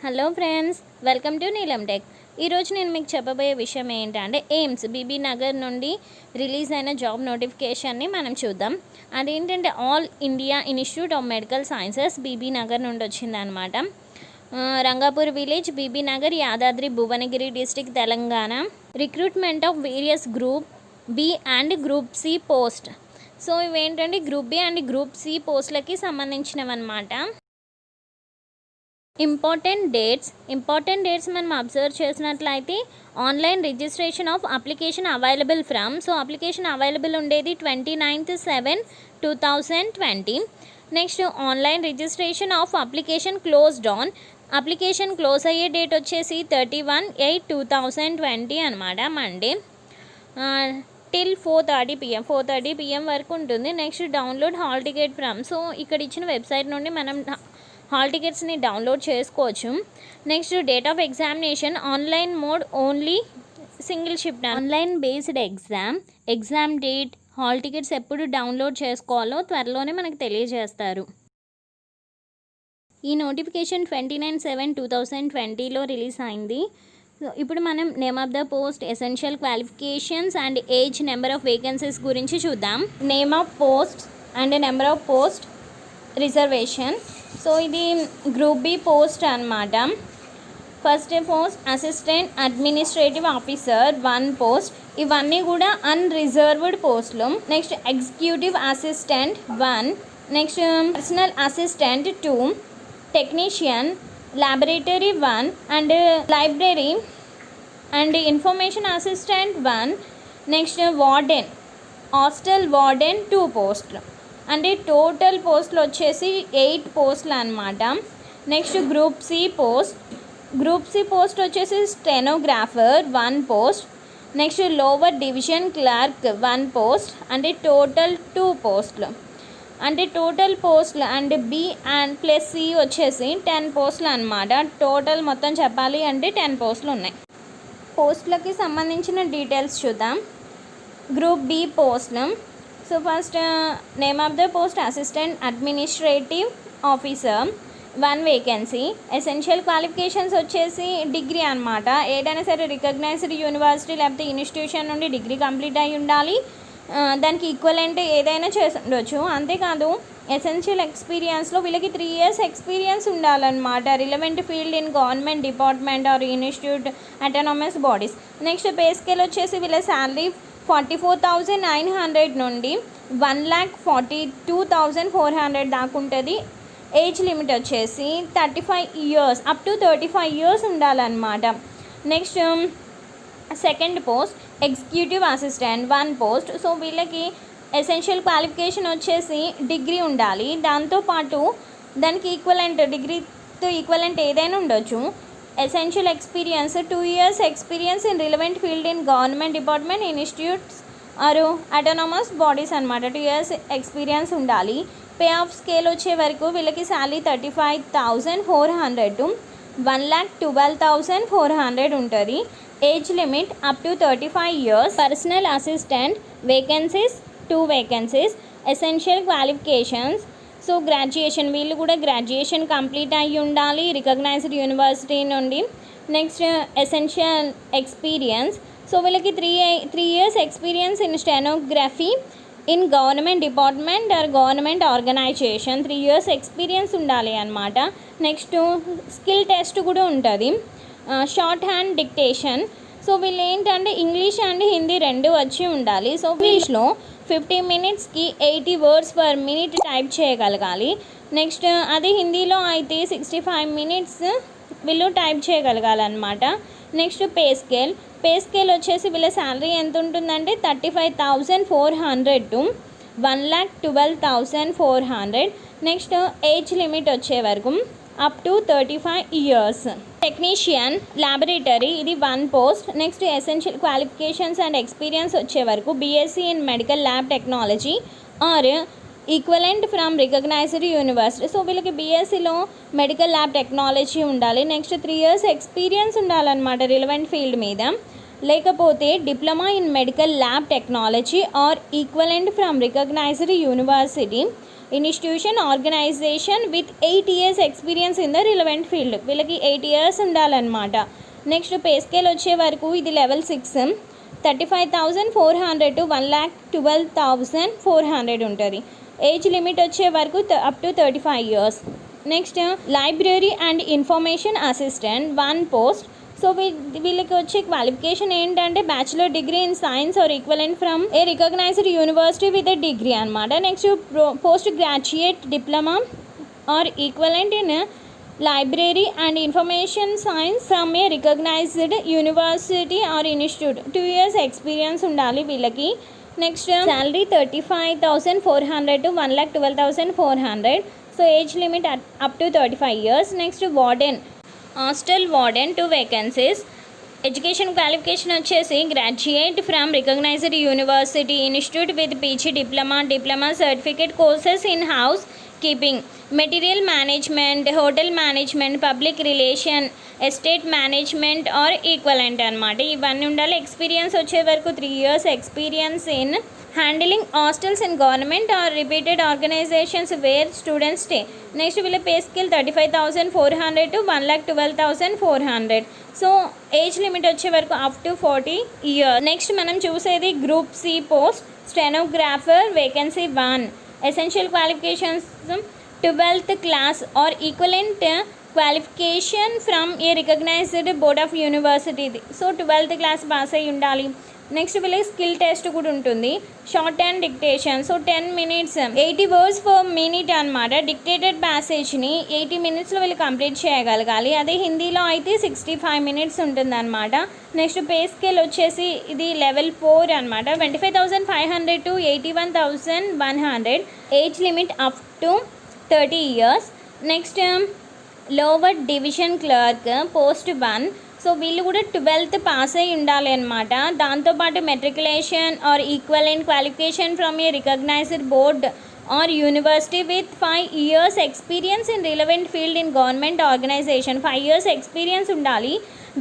Hello friends, welcome to నీలం tech. ఈరోజు నేను మీకు చెప్పబోయే విషయం ఏంటంటే ఎయిమ్స్ బీబీ నగర్ నుండి రిలీజ్ అయిన జాబ్ నోటిఫికేషన్ని మనం చూద్దాం. అదేంటంటే all India institute of medical sciences Bibi Nagar నుండి వచ్చిందనమాట. Rangapur village, Bibi Nagar, Yadadri Bhuvanagiri district, Telangana. Recruitment of various group B and group C post. So ఇవేంటంటే group B and group C పోస్టులకి సంబంధించినవన్నమాట. ఇంపార్టెంట్ డేట్స్ మనం అబ్జర్వ్ చేసినట్లయితే online registration of application available from. So application available ఉండేది 29/7/2020. Next online registration of application closed on. Application close అయ్యే date వచ్చేసి 31/8/2020 అనమాట, Monday. Till 4:30 PM వరకు ఉంటుంది. Next download hall ticket from. So ఇక్కడ ఇచ్చిన వెబ్సైట్ నుండి మనం హాల్ టికెట్స్ని డౌన్లోడ్ చేసుకోవచ్చు. Next date of examination online mode only, single shift, online based exam date, hall tickets ఎప్పుడు డౌన్లోడ్ చేసుకోవాలో త్వరలోనే మనకు తెలియజేస్తారు. ఈ నోటిఫికేషన్ 29/7/2020లో రిలీజ్ అయింది. ఇప్పుడు మనం name of the post, essential qualifications and age, number of vacancies గురించి చూద్దాం. Name of post and number of post, reservation. So ఇది గ్రూప్ బి పోస్ట్ అనమాట. First post assistant administrative officer 1 post. ఇవన్నీ కూడా unreserved పోస్టులు. Next executive assistant 1. Next personal assistant 2. Technician laboratory 1 and library and information assistant 1. Next warden, hostel warden 2 పోస్టులు. అంటే total పోస్టులు వచ్చేసి 8 పోస్టులు అనమాట. నెక్స్ట్ గ్రూప్ సి పోస్ట్ వచ్చేసి stenographer 1 post. Next lower division clerk 1 post. అంటే టోటల్ 2 పోస్టులు. అంటే టోటల్ పోస్టులు and B and plus C వచ్చేసి 10 పోస్టులు అనమాట. టోటల్ మొత్తం చెప్పాలి అంటే 10 పోస్టులు ఉన్నాయి. పోస్టులకి సంబంధించిన డీటెయిల్స్ చూద్దాం. గ్రూప్ బి పోస్టులు. So first name of the post assistant administrative officer 1 vacancy. Essential qualifications వచ్చేసి డిగ్రీ అనమాట. ఏదైనా సరే రికగ్నైజ్డ్ యూనివర్సిటీ లేకపోతే ఇన్స్టిట్యూషన్ నుండి డిగ్రీ కంప్లీట్ అయి ఉండాలి. దానికి ఈక్వలెంట్ ఏదైనా చేసి ఉండొచ్చు. అంతేకాదు ఎసెన్షియల్ ఎక్స్పీరియన్స్లో వీళ్ళకి 3 years ఎక్స్పీరియన్స్ ఉండాలన్నమాట. Relevant field in government department or institute, autonomous bodies. Next pay scale వచ్చేసి వీళ్ళ శాలరీ 44,900 నుండి 1,42,400 దాకా ఉంటుంది. ఏజ్ లిమిట్ వచ్చేసి 35 years అప్ టు 35 years ఉండాలన్నమాట. Next second post executive assistant 1 post. So వీళ్ళకి ఎసెన్షియల్ క్వాలిఫికేషన్ వచ్చేసి డిగ్రీ ఉండాలి. దాంతోపాటు దానికి ఈక్వలెంట్, డిగ్రీతో ఈక్వలెంట్ ఏదైనా ఉండొచ్చు. Essential experience 2 years experience in relevant field in government department, institutes or autonomous bodies అనమాట. 2 years ఎక్స్పీరియన్స్ ఉండాలి. పే ఆఫ్ స్కేల్ వచ్చే వరకు వీళ్ళకి శాలరీ 35,400 టు 1,12,400 ఉంటుంది. Age limit up to 35 years. Personal assistant vacancies 2 vacancies. Essential qualifications so graduation, వీళ్ళు కూడా graduation complete అయ్యి ఉండాలి రికగ్నైజ్డ్ యూనివర్సిటీ నుండి. Next essential experience. సో వీళ్ళకి 3 years experience in stenography in government department or government organisation. 3 years experience ఉండాలి అనమాట. Next skill test కూడా ఉంటుంది. Short hand dictation. సో వీళ్ళు ఏంటంటే ఇంగ్లీష్ అండ్ హిందీ 2 వచ్చి ఉండాలి. సో ఇంగ్లీష్లో 50 minutesకి 80 words per minute టైప్ చేయగలగాలి. నెక్స్ట్ అది హిందీలో అయితే 65 minutes వీళ్ళు టైప్ చేయగలగాలన్నమాట. నెక్స్ట్ పే స్కేల్ వచ్చేసి వీళ్ళ శాలరీ ఎంత ఉంటుందంటే 35,400 టు 1,12,400. నెక్స్ట్ ఏజ్ లిమిట్ వచ్చే వరకు up to 35 years. Technician laboratory ఇది 1 post. Next essential qualifications and experience వచ్చే వరకు BSc in medical lab technology or equivalent from recognised university. So వీళ్ళకి బీఎస్సీలో మెడికల్ ల్యాబ్ టెక్నాలజీ ఉండాలి. నెక్స్ట్ 3 years ఎక్స్పీరియన్స్ ఉండాలన్నమాట relevant field మీద. లేకపోతే diploma in medical lab technology or equivalent from recognised university institution organisation with 8 years experience in the relevant field. వీళ్ళకి 8 years ఉండాలన్నమాట. Next pay scale వచ్చే వరకు ఇది level 6 35,400 to 1,12,400 ఉంటుంది. ఏజ్ లిమిట్ వచ్చే వరకు up to 35 years. Next library and information assistant 1 post. So వీళ్ళకి వచ్చే క్వాలిఫికేషన్ ఏంటంటే bachelor degree in science or equivalent from a recognised university with a degree అనమాట. Next post graduate diploma or equivalent in library and information science from a recognised university or institute. 2 years experience ఉండాలి వీళ్ళకి. Next salary 35,400 to 1,12,400. So age limit up to 35 years. Next warden, hostel warden 2 vacancies. Education qualification వచ్చేసి graduate from recognised university institute with PG diploma certificate courses in housekeeping, material management, hotel management, public relation, estate management or equivalent అనమాట. ఇవన్నీ ఉండాలి. Experience వచ్చే వరకు 3 years experience in handling hostels in government or repeated organisations where students stay. Next వీళ్ళ pay scale 35,400 to 1,12,400. So age limit వచ్చే వరకు up to 40 years. Next మనం చూసేది group C post stenographer vacancy 1. Essential qualifications 12th class or equivalent qualification from a recognised board of university. So 12th class pass అయి ఉండాలి. Next వీళ్ళకి skill test కూడా ఉంటుంది. Short and dictation, so 10 minutes 80 words per minute అనమాట. Dictated ప్యాసేజ్ని 80 minutesలో వీళ్ళు complete చేయగలగాలి. అదే హిందీలో అయితే 65 minutes ఉంటుంది అనమాట. నెక్స్ట్ పే స్కేల్ వచ్చేసి ఇది లెవెల్ 4 అనమాట. 25,500 to 81,100. Age limit up to 30 years. Next lower division clerk post 1. So వీళ్ళు కూడా 12th పాస్ అయి ఉండాలి అనమాట. దాంతోపాటు matriculation or equivalent qualification from a recognised board or university with 5 years experience in relevant field in government organisation. 5 years experience ఉండాలి.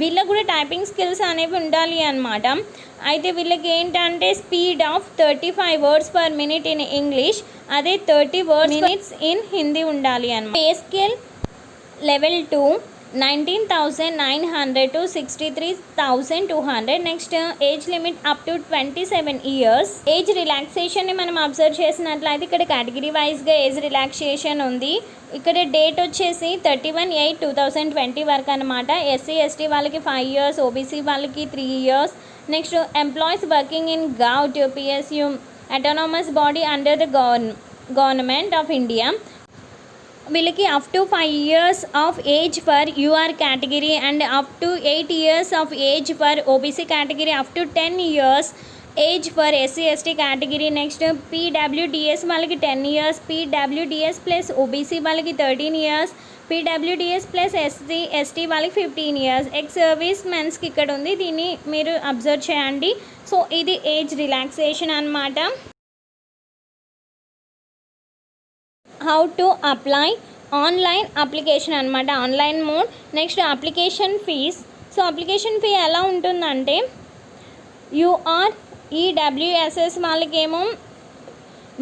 వీళ్ళకి కూడా typing skills అనేవి ఉండాలి అనమాట. అయితే వీళ్ళకి ఏంటంటే speed of 35 words per minute in English, అదే 30 words minutes ఇన్ హిందీ ఉండాలి అనమాట. Pay scale level 2 19,900 to 63,200. Next age limit up to 27 years. Age రిలాక్సేషన్ని మనం అబ్జర్వ్ చేసినట్లయితే ఇక్కడ కేటగిరీ వైజ్గా ఏజ్ రిలాక్సేషన్ ఉంది. ఇక్కడ డేట్ వచ్చేసి 31/8/2020 వరకు అనమాట. ఎస్సీ ఎస్టీ వాళ్ళకి 5 years, ఓబీసీ వాళ్ళకి 3 years. Next employees working in govt PSU autonomous body under the government of India. వీళ్ళకి up to 5 years of age for UR category and up to 8 years of age for OBC category, up to 10 years age for SC ST category. Next PWDS వాళ్ళకి 10 years, PWDS plus OBC వాళ్ళకి 13 years, PWDS plus SC ST వాళ్ళకి 15 years. Ex service మెన్స్కి ఇక్కడ ఉంది, దీన్ని మీరు observe చేయండి. So ఇది age relaxation అనమాట. How to apply, online application అనమాట, online mode. Next application fees. So application fee ఎలా ఉంటుందంటే యూఆర్ఈడబ్ల్యూఎస్ఎస్ వాళ్ళకేమో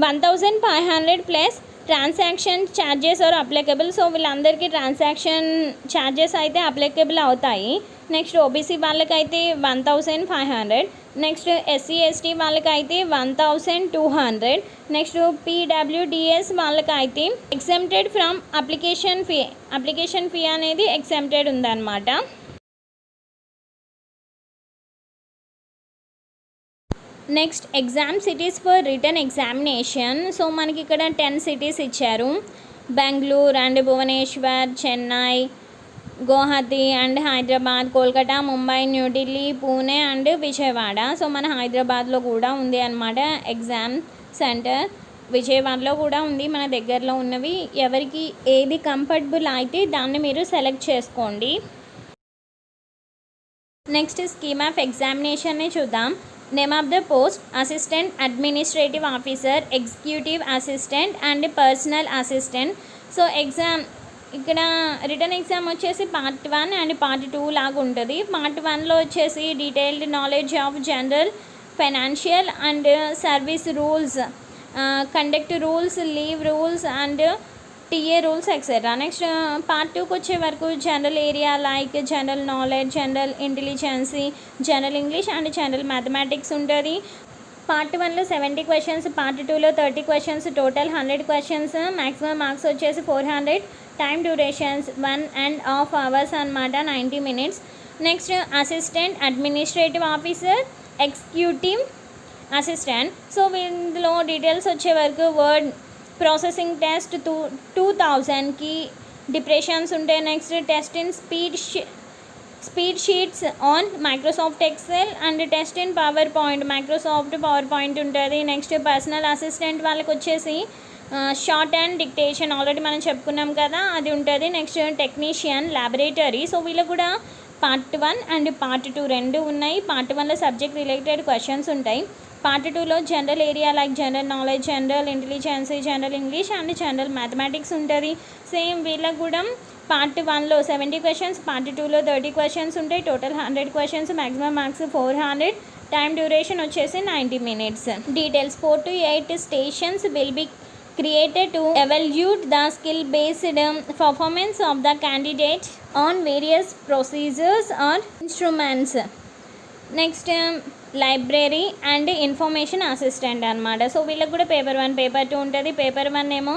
1,500 plus transaction charges are applicable. So వీళ్ళందరికీ ట్రాన్సాక్షన్ ఛార్జెస్ అయితే అప్లికబుల్ అవుతాయి. నెక్స్ట్ ఓబీసీ వాళ్ళకైతే 1,500. నెక్స్ట్ ఎస్సీ ఎస్టీ వాళ్ళకైతే 1,200. నెక్స్ట్ పీడబ్ల్యూడిఎస్ వాళ్ళకైతే ఎగ్జెంప్టెడ్ ఫ్రమ్ అప్లికేషన్ ఫీ అనేది ఎగ్జెంప్టెడ్ ఉందన్నమాట. Next exam cities for written examination. So మనకి ఇక్కడ 10 cities ఇచ్చారు. Bengaluru and Bhubaneswar, Chennai, Guwahati and Hyderabad, Kolkata, Mumbai, New Delhi, Pune and Vijayawada. So మన హైదరాబాద్లో కూడా ఉంది అన్నమాట ఎగ్జామ్ సెంటర్. విజయవాడలో కూడా ఉంది, మన దగ్గరలో ఉన్నవి. ఎవరికి ఏది కంఫర్టబుల్ అయితే దాన్ని మీరు సెలెక్ట్ చేసుకోండి. నెక్స్ట్ స్కీమ్ ఆఫ్ ఎగ్జామినేషన్ని చూద్దాం. Name of the post assistant administrative officer, executive assistant and personal assistant. So exam ఇక్కడ రిటర్న్ ఎగ్జామ్ వచ్చేసి పార్ట్ 1 అండ్ పార్ట్ 2 లాగా ఉంటుంది. పార్ట్ 1లో వచ్చేసి detailed knowledge of general, financial and service rules conduct rules, leave rules and TA rules etcetera. Next part 2కి వచ్చే వరకు general area like general knowledge, general intelligence, general English and general mathematics ఉంటుంది. Part 1లో 70 questions, part 2లో 30 questions, total 100 questions, maximum marks వచ్చేసి 400, time durations 1.5 hours అనమాట, 90 minutes. Next assistant administrative officer, executive assistant. So ఇందులో details వచ్చే వరకు word processing test 2000కి depressions ఉంటాయి. Next test in speed sheets on Microsoft Excel and test in power point, Microsoft power point ఉంటుంది. Next personal assistant వాళ్ళకి వచ్చేసి short and dictation already మనం చెప్పుకున్నాం కదా, అది ఉంటుంది. Next technician laboratory. సో వీళ్ళకి కూడా పార్ట్ 1 అండ్ పార్ట్ 2 రెండు ఉన్నాయి. పార్ట్ 1లో సబ్జెక్ట్ రిలేటెడ్ క్వశ్చన్స్ ఉంటాయి. పార్ట్ 2లో general area like general knowledge, general intelligence, general English and general mathematics ఉంటుంది. సేమ్ వీళ్ళకి కూడా పార్ట్ 1లో 70 క్వశ్చన్స్, పార్ట్ 2లో 30 క్వశ్చన్స్ ఉంటాయి. Total 100 questions, maximum marks 400, time duration వచ్చేసి 90 minutes. Details 4 to 8 stations will be created to evaluate the skill based performance of the candidate on various procedures or instruments. Next library and information assistant అనమాట. So వీళ్ళకి కూడా paper 1, paper 2 ఉంటుంది. Paper 1 ఏమో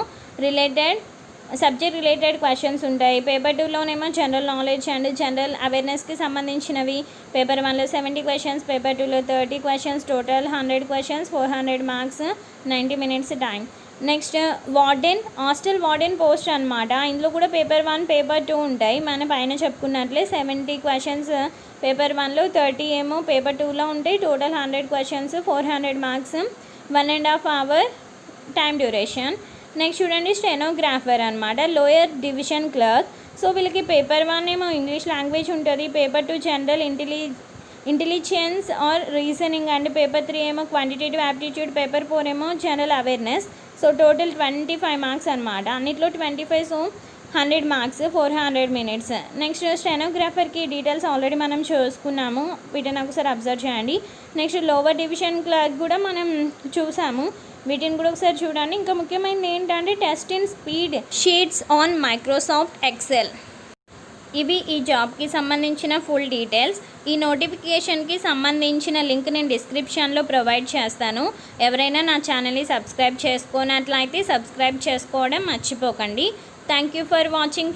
subject related questions ఉంటాయి. Paper 2లోనేమో general knowledge and general అవేర్నెస్కి సంబంధించినవి. Paper 1లో 70 క్వశ్చన్స్, పేపర్ 2లో 30 questions, total 100 questions, 400 marks, 90 minutes time. Next warden, hostel warden post అనమాట. ఇందులో కూడా పేపర్ 1, పేపర్ 2 ఉంటాయి. మన పైన చెప్పుకున్నట్లే 70 క్వశ్చన్స్ పేపర్ 1లో, 30 ఏమో పేపర్ 2లో ఉంటాయి. Total 100 questions, 400 marks, 1.5 hour time duration. Next చూడండి స్టెనోగ్రాఫర్ అనమాట, లోయర్ డివిజన్ క్లర్క్. సో వీళ్ళకి పేపర్ 1 ఏమో ఇంగ్లీష్ లాంగ్వేజ్ ఉంటుంది. Paper 2 general intelligence or reasoning and paper 3 ఏమో క్వాంటిటేటివ్ యాప్టిట్యూడ్, పేపర్ 4 ఏమో general awareness. So total 25 marks అనమాట. అన్నిట్లో 25, సో 100 మార్క్స్, 400 minutes. నెక్స్ట్ స్టెనోగ్రాఫర్కి డీటెయిల్స్ ఆల్రెడీ మనం చూసుకున్నాము, వీటిని ఒకసారి అబ్జర్వ్ చేయండి. నెక్స్ట్ లోవర్ డివిజన్ క్లర్క్ కూడా మనం చూసాము, వీటిని కూడా ఒకసారి చూడండి. ఇంకా ముఖ్యమైనది ఏంటంటే test in speed sheets on Microsoft Excel. ఇవి ఈ జాబ్కి సంబంధించిన ఫుల్ డీటెయిల్స్. ఈ నోటిఫికేషన్కి సంబంధించిన లింక్ నేను డిస్క్రిప్షన్లో ప్రొవైడ్ చేస్తాను. ఎవరైనా నా ఛానల్ని సబ్స్క్రైబ్ చేసుకోనట్లయితే సబ్స్క్రైబ్ చేసుకోవడం మర్చిపోకండి. Thank you for watching.